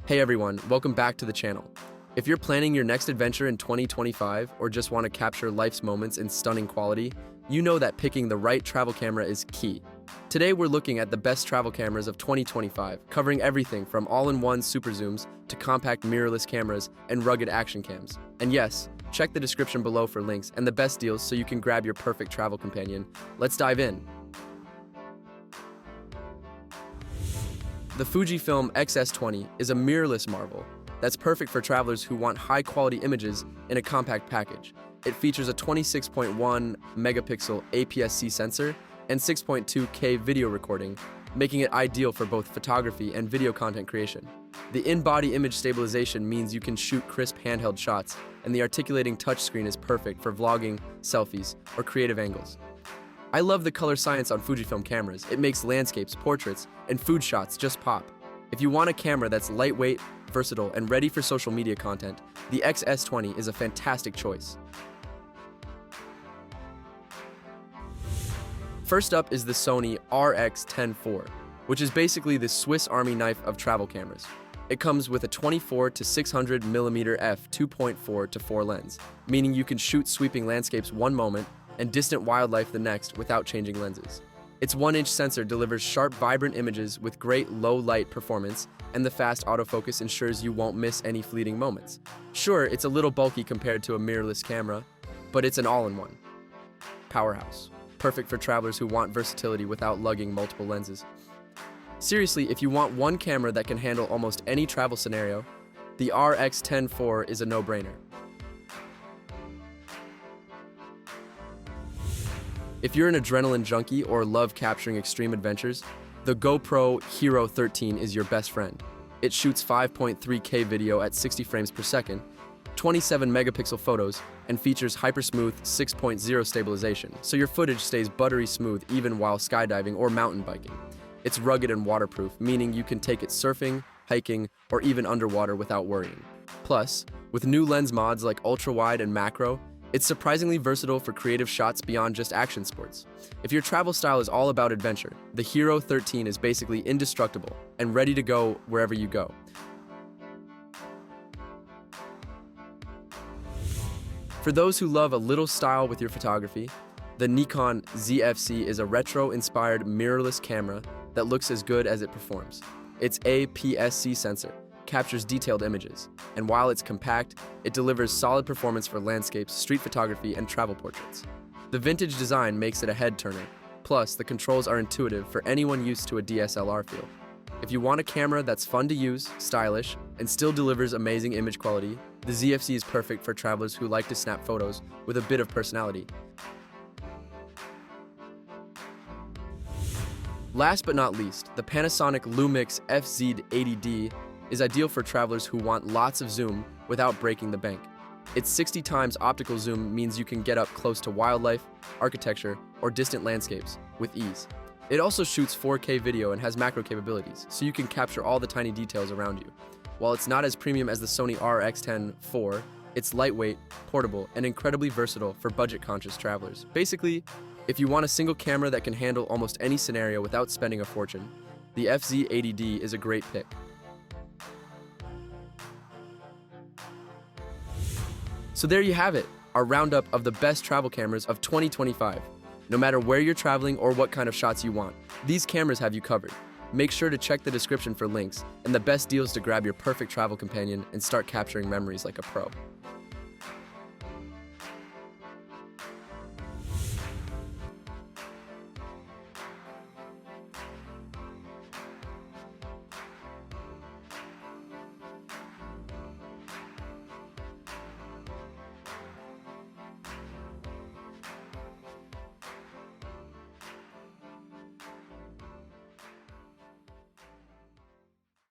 Hey everyone, welcome back to the channel. If you're planning your next adventure in 2025 or just want to capture life's moments in stunning quality, you know that picking the right travel camera is key. Today we're looking at the best travel cameras of 2025, covering everything from all-in-one super zooms to compact mirrorless cameras and rugged action cams. And yes, check the description below for links and the best deals so you can grab your perfect travel companion. Let's dive in. The Fujifilm X-S20 is a mirrorless marvel that's perfect for travelers who want high-quality images in a compact package. It features a 26.1 megapixel APS-C sensor and 6.2K video recording, making it ideal for both photography and video content creation. The in-body image stabilization means you can shoot crisp handheld shots, and the articulating touchscreen is perfect for vlogging, selfies, or creative angles. I love the color science on Fujifilm cameras. It makes landscapes, portraits, and food shots just pop. If you want a camera that's lightweight, versatile, and ready for social media content, the X-S20 is a fantastic choice. First up is the Sony RX10 IV, which is basically the Swiss Army knife of travel cameras. It comes with a 24 to 600 mm f2.4-4 lens, meaning you can shoot sweeping landscapes one moment and distant wildlife the next without changing lenses. Its 1-inch sensor delivers sharp, vibrant images with great low-light performance, and the fast autofocus ensures you won't miss any fleeting moments. Sure, it's a little bulky compared to a mirrorless camera, but it's an all-in-one powerhouse, perfect for travelers who want versatility without lugging multiple lenses. Seriously, if you want one camera that can handle almost any travel scenario, the RX10 IV is a no-brainer. If you're an adrenaline junkie or love capturing extreme adventures, the GoPro HERO13 is your best friend. It shoots 5.3K video at 60 frames per second, 27 megapixel photos, and features hypersmooth 6.0 stabilization, so your footage stays buttery smooth even while skydiving or mountain biking. It's rugged and waterproof, meaning you can take it surfing, hiking, or even underwater without worrying. Plus, with new lens mods like ultra-wide and macro, it's surprisingly versatile for creative shots beyond just action sports. If your travel style is all about adventure, the HERO13 is basically indestructible and ready to go wherever you go. For those who love a little style with your photography, the Nikon Z is a retro-inspired mirrorless camera that looks as good as it performs. Its APS-C sensor captures detailed images, and while it's compact, it delivers solid performance for landscapes, street photography, and travel portraits. The vintage design makes it a head-turner, plus the controls are intuitive for anyone used to a DSLR feel. If you want a camera that's fun to use, stylish, and still delivers amazing image quality, the ZFC is perfect for travelers who like to snap photos with a bit of personality. Last but not least, the Panasonic Lumix FZ80D is ideal for travelers who want lots of zoom without breaking the bank. Its 60 times optical zoom means you can get up close to wildlife, architecture, or distant landscapes with ease. It also shoots 4K video and has macro capabilities, so you can capture all the tiny details around you. While it's not as premium as the Sony RX10 IV, it's lightweight, portable, and incredibly versatile for budget-conscious travelers. Basically, if you want a single camera that can handle almost any scenario without spending a fortune, the FZ80D is a great pick. So there you have it, our roundup of the best travel cameras of 2025. No matter where you're traveling or what kind of shots you want, these cameras have you covered. Make sure to check the description for links and the best deals to grab your perfect travel companion and start capturing memories like a pro.